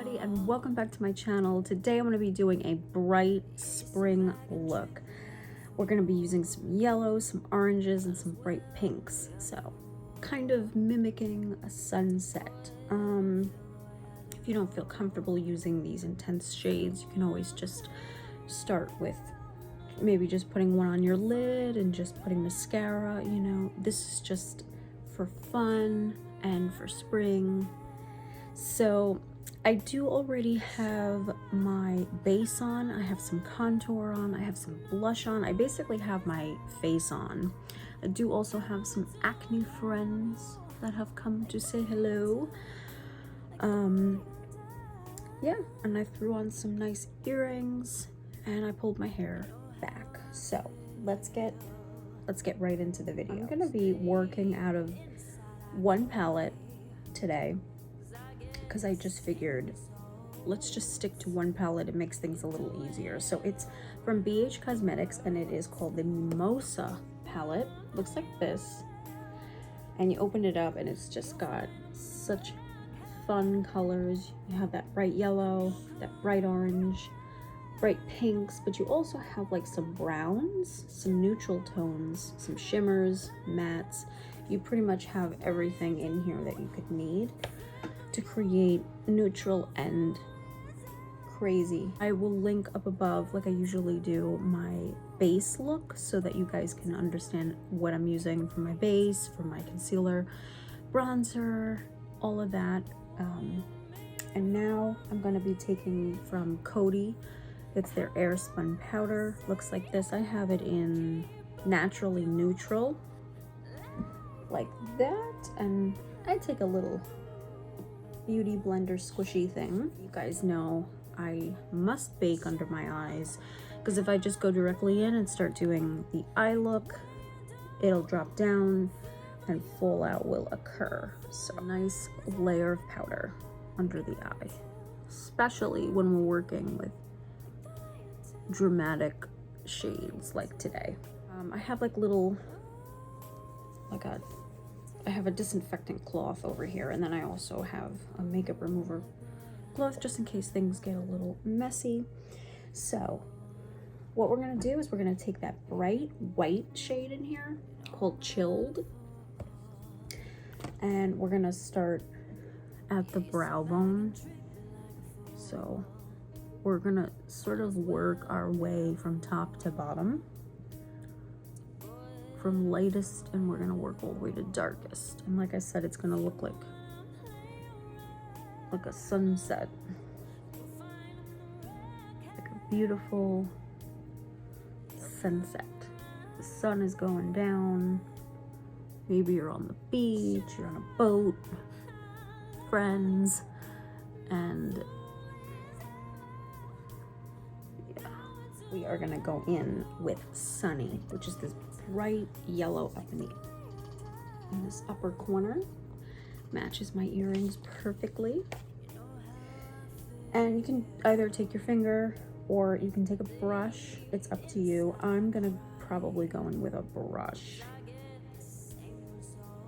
everybody, and welcome back to my channel. Today I'm going to be doing a bright spring look. We're going to be using some yellows, some oranges, and some bright pinks, so kind of mimicking a sunset. If you don't feel comfortable using these intense shades, you can always just start with maybe just putting one on your lid and just putting mascara. You know, this is just for fun and for spring. So I do already have my base on, I have some contour on, I have some blush on, I basically have my face on. I do also have some acne friends that have come to say hello. Yeah, and I threw on some nice earrings and I pulled my hair back. So let's get right into the video. I'm gonna be working out of one palette today, because I just figured let's just stick to one palette. It makes things a little easier. So it's from BH Cosmetics and it is called the Mimosa palette. Looks like this, and you open it up and it's just got such fun colors. You have that bright yellow, that bright orange, bright pinks, but you also have like some browns, some neutral tones, some shimmers, mattes. You pretty much have everything in here that you could need to create neutral and crazy. I will link up above, like I usually do, my base look so that you guys can understand what I'm using for my base, for my concealer, bronzer, all of that. And now I'm going to be taking from Coty. It's their Air Spun powder. Looks like this. I have it in Naturally Neutral, like that, and I take a little beauty blender squishy thing. You guys know I must bake under my eyes, because if I just go directly in and start doing the eye look, it'll drop down and fallout will occur. So nice layer of powder under the eye, especially when we're working with dramatic shades like today. I have like little, I have a disinfectant cloth over here, and then I also have a makeup remover cloth just in case things get a little messy. So what we're gonna do is we're gonna take that bright white shade in here called Chilled, and we're gonna start at the brow bone. So we're gonna sort of work our way from top to bottom, from lightest, and we're gonna work all the way to darkest. And like I said, it's gonna look like a sunset, like a beautiful sunset. The sun is going down. Maybe you're on the beach, you're on a boat, friends, and yeah, we are gonna go in with Sunny, which is this bright yellow up in this upper corner. Matches my earrings perfectly. And you can either take your finger or you can take a brush. It's up to you. I'm gonna probably go in with a brush.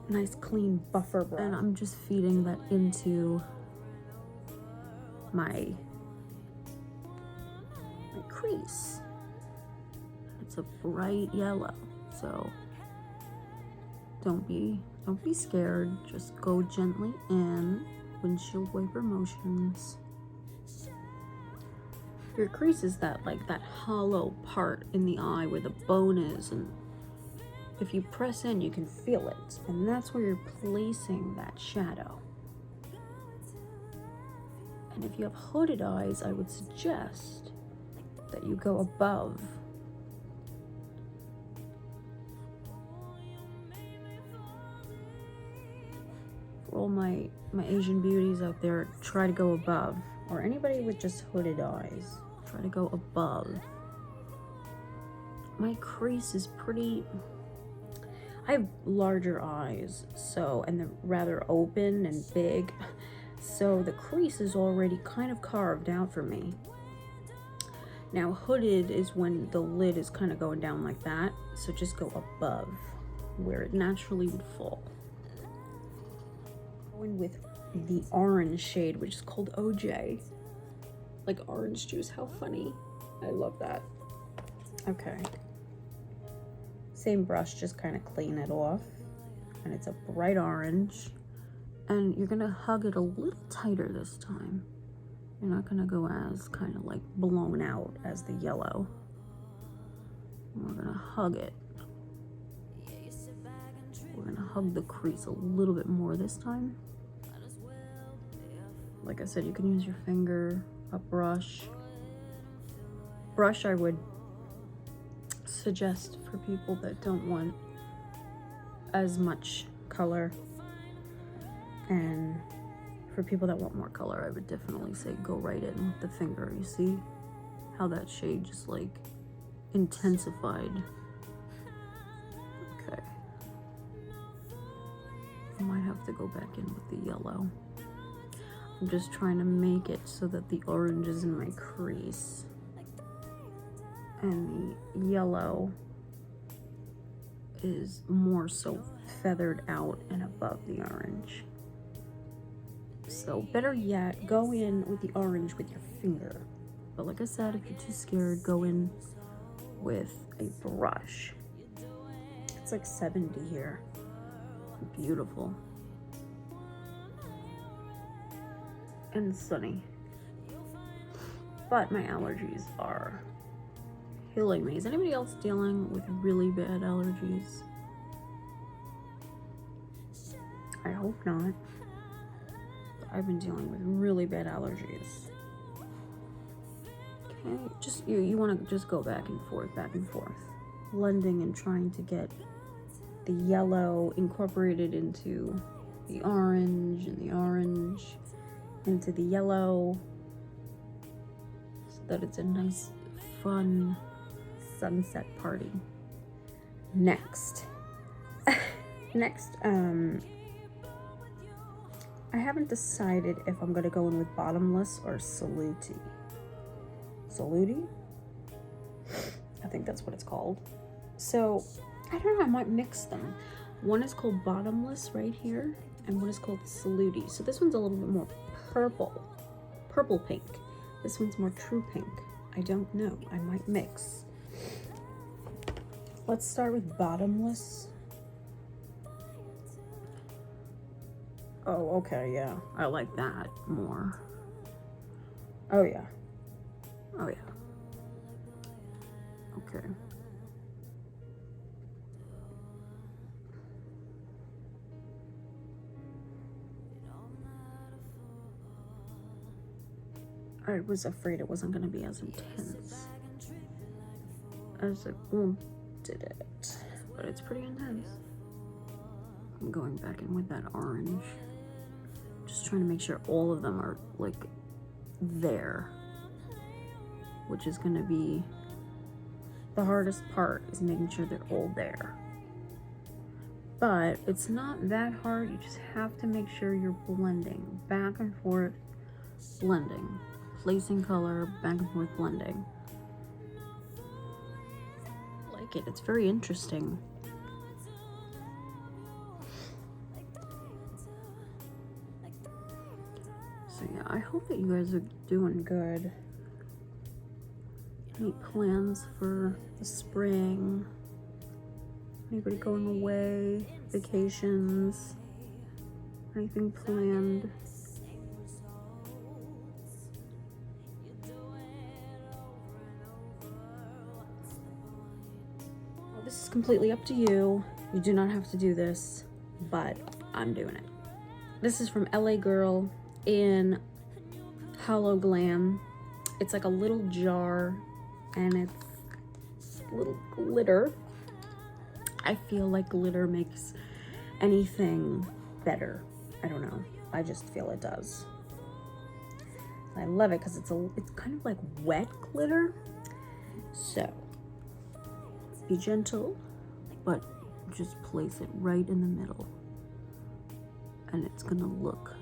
Nice clean buffer brush. And I'm just feeding that into my crease. It's a bright yellow, so don't be scared. Just go gently in, windshield wiper motions. Your crease is that hollow part in the eye where the bone is, and if you press in you can feel it, and that's where you're placing that shadow. And if you have hooded eyes, I would suggest that you go above. For all my Asian beauties out there, try to go above, or anybody with just hooded eyes, try to go above. My crease is pretty, I have larger eyes, so, and they're rather open and big, so the crease is already kind of carved out for me. Now hooded is when the lid is kind of going down like that, so just go above where it naturally would fall. Going with the orange shade, which is called OJ. Like orange juice, how funny. I love that. Okay. Same brush, just kind of clean it off. And it's a bright orange. And you're gonna hug it a little tighter this time. You're not gonna go as kind of like blown out as the yellow. We're gonna hug it. We're gonna hug the crease a little bit more this time. Like I said, you can use your finger, a brush. Brush I would suggest for people that don't want as much color. And for people that want more color, I would definitely say go right in with the finger. You see how that shade just like intensified. Okay. I might have to go back in with the yellow. I'm just trying to make it so that the orange is in my crease. And the yellow is more so feathered out and above the orange. So better yet, go in with the orange with your finger. But like I said, if you're too scared, go in with a brush. It's like 70 here. Beautiful. And sunny. But my allergies are killing me. Is anybody else dealing with really bad allergies? I hope not. I've been dealing with really bad allergies. Okay, just you want to just go back and forth, blending and trying to get the yellow incorporated into the orange and the orange into the yellow, so that it's a nice, fun sunset party. Next, I haven't decided if I'm gonna go in with bottomless or saluti. Saluti? I think that's what it's called. So, I don't know, I might mix them. One is called bottomless right here, and one is called saluti. So this one's a little bit more purple pink. This one's more true pink. I don't know, I might mix. Let's start with bottomless. Oh, okay, yeah. I like that more. Oh, yeah. Oh, yeah. Okay. I was afraid it wasn't going to be as intense as I wanted it, but it's pretty intense. I'm going back in with that orange. Just trying to make sure all of them are like there, which is gonna be the hardest part, is making sure they're all there. But it's not that hard, you just have to make sure you're blending back and forth, blending, placing color, back and forth blending. I like it, it's very interesting. So yeah, I hope that you guys are doing good. Any plans for the spring? Anybody going away? Vacations? Anything planned? Well, this is completely up to you. You do not have to do this, but I'm doing it. This is from LA Girl in Hollow Glam. It's like a little jar and it's little glitter. I feel like glitter makes anything better. I don't know, I just feel it does. I love it because it's kind of like wet glitter. So be gentle, but just place it right in the middle and it's gonna look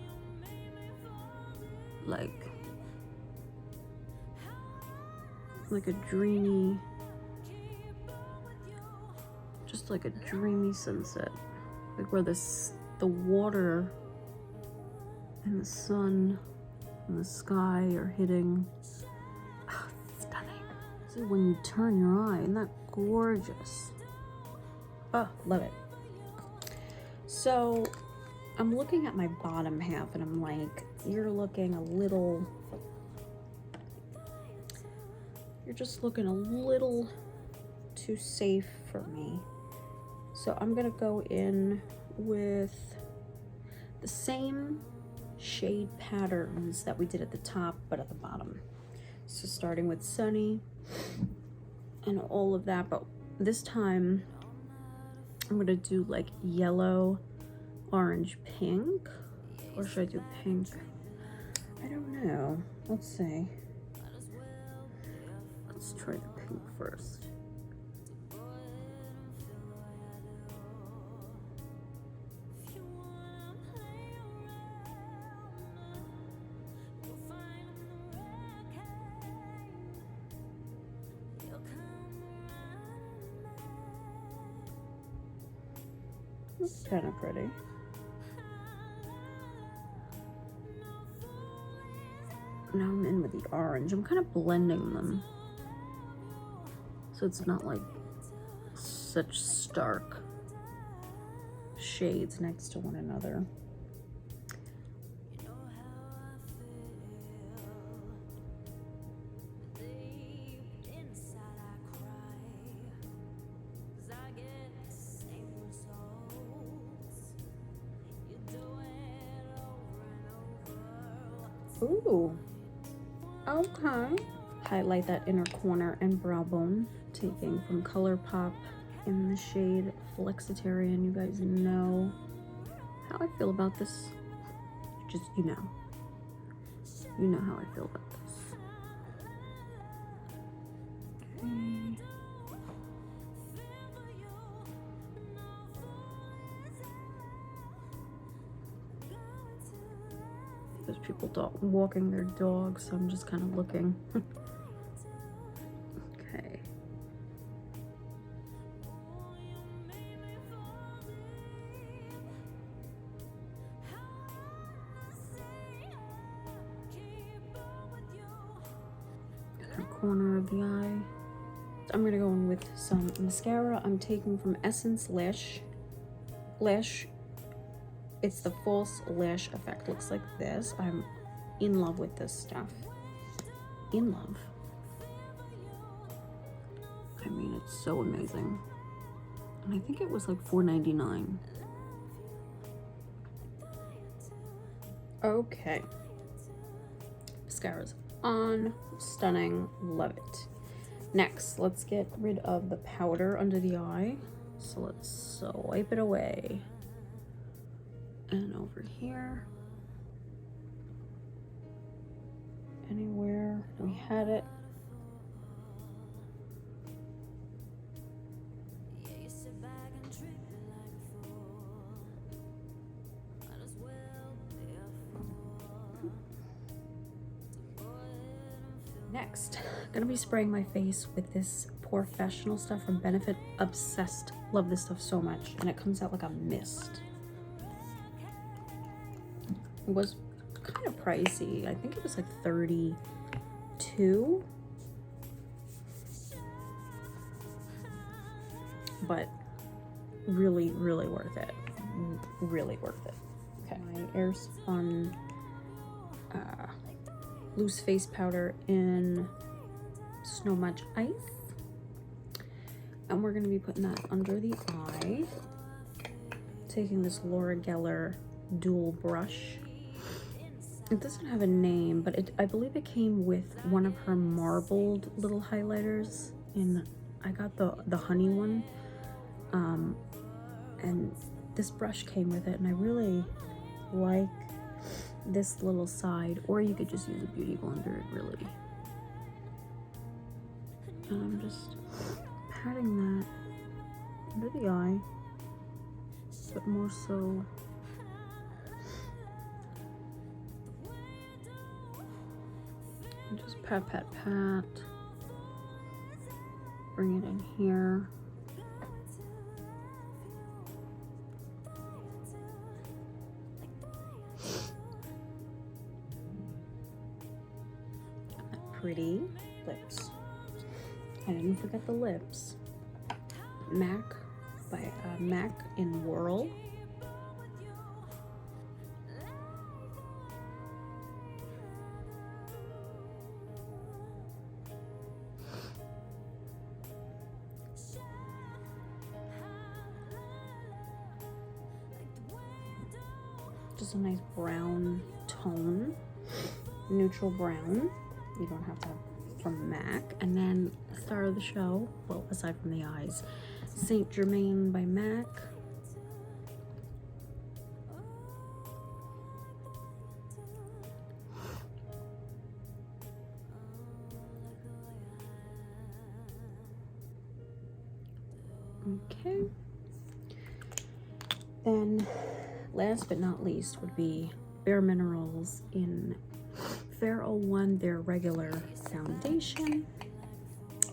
like a dreamy, just like a dreamy sunset, like where the water and the sun and the sky are hitting. Oh, stunning. See, when you turn your eye, isn't that gorgeous? Oh, love it. So I'm looking at my bottom half and I'm like, you're just looking a little too safe for me. So I'm gonna go in with the same shade patterns that we did at the top, but at the bottom. So starting with Sunny and all of that, but this time I'm gonna do like yellow, orange, pink, or should I do pink? I don't know. Let's see. Let's try the pink first. It's kind of pretty. Now I'm in with the orange. I'm kind of blending them, so it's not like such stark shades next to one another. Ooh, okay. Highlight that inner corner and brow bone, taking from ColourPop in the shade Flexitarian. You guys know how I feel about this. Just, you know how I feel about this. Okay. There's people walking their dogs, so I'm just kind of looking. Okay. Inner corner of the eye. I'm gonna go in with some mascara. I'm taking from Essence Lash. It's the False Lash Effect. Looks like this. I'm in love with this stuff. In love. I mean, it's so amazing. And I think it was like $4.99. Okay. Mascara's on. Stunning. Love it. Next, let's get rid of the powder under the eye. So let's wipe it away. And over here, anywhere we had it. Next, I'm gonna be spraying my face with this Professional stuff from Benefit. Obsessed. Love this stuff so much, and it comes out like a mist. It was kind of pricey. I think it was like $32, but really, really worth it. Really worth it. Okay, my Airspun loose face powder in Snow Much Ice, and we're going to be putting that under the eye. Taking this Laura Geller dual brush. It doesn't have a name, but I believe it came with one of her marbled little highlighters. I got the honey one, and this brush came with it, and I really like this little side, or you could just use a beauty blender, really. And I'm just patting that under the eye, but more so and just pat, pat, pat. Bring it in here. pretty lips. I didn't forget the lips. MAC by MAC in Whirl. Just a nice brown tone, neutral brown. You don't have to have from MAC. And then star of the show, well, aside from the eyes, Saint Germain by MAC. Okay. Then last but not least would be Bare Minerals in Fair 01, their regular foundation.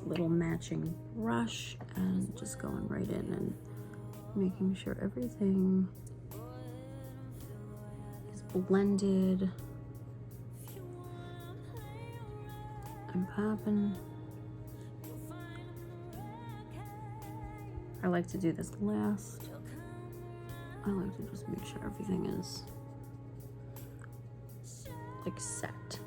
Little matching brush and just going right in and making sure everything is blended and popping. I like to do this last. I like to just make sure everything is like set.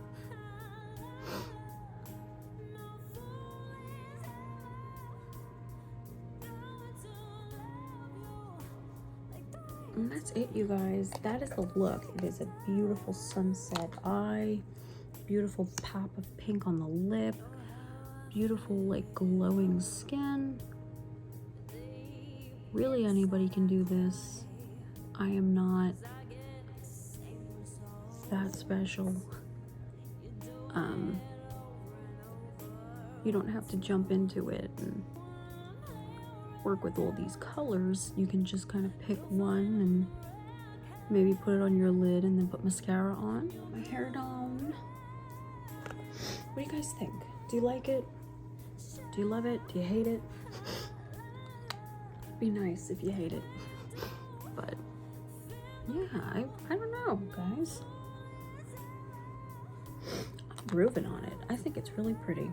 And that's it, you guys. That is the look. It is a beautiful sunset eye, beautiful pop of pink on the lip, beautiful like glowing skin. Really, anybody can do this. I am not that special. You don't have to jump into it and work with all these colors. You can just kind of pick one and maybe put it on your lid and then put mascara on. My hair down. What do you guys think? Do you like it? Do you love it? Do you hate it? Be nice if you hate it. But yeah, I don't know, guys. I'm grooving on it. I think it's really pretty.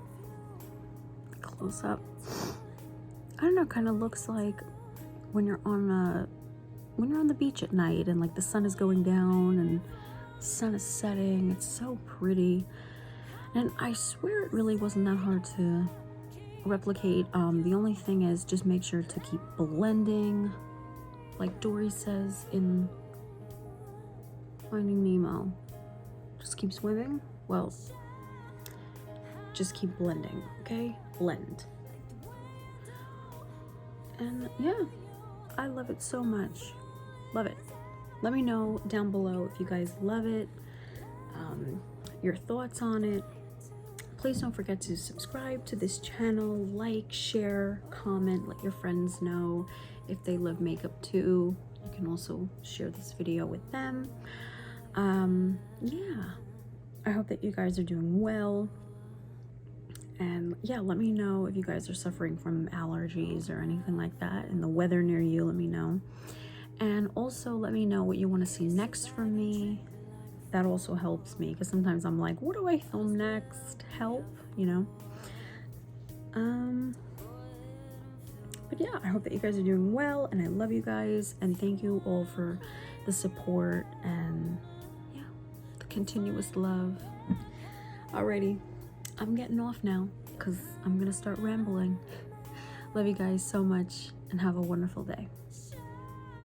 Close up. I don't know, kind of looks like when you're on the beach at night and like the sun is going down and the sun is setting. It's so pretty. And I swear it really wasn't that hard to replicate. The only thing is just make sure to keep blending, like Dory says in Finding Nemo. Just keep swimming. Well, just keep blending, okay? Blend. And yeah, I love it so much. Love it. Let me know down below if you guys love it, your thoughts on it. Please don't forget to subscribe to this channel, like, share, comment, let your friends know if they love makeup too. You can also share this video with them. Yeah, I hope that you guys are doing well. And yeah, let me know if you guys are suffering from allergies or anything like that, and the weather near you, let me know. And also let me know what you want to see next from me. That also helps me, because sometimes I'm like, what do I film next? Help, you know? But yeah, I hope that you guys are doing well, and I love you guys, and thank you all for the support and yeah, the continuous love. Alrighty, I'm getting off now because I'm gonna start rambling. Love you guys so much and have a wonderful day.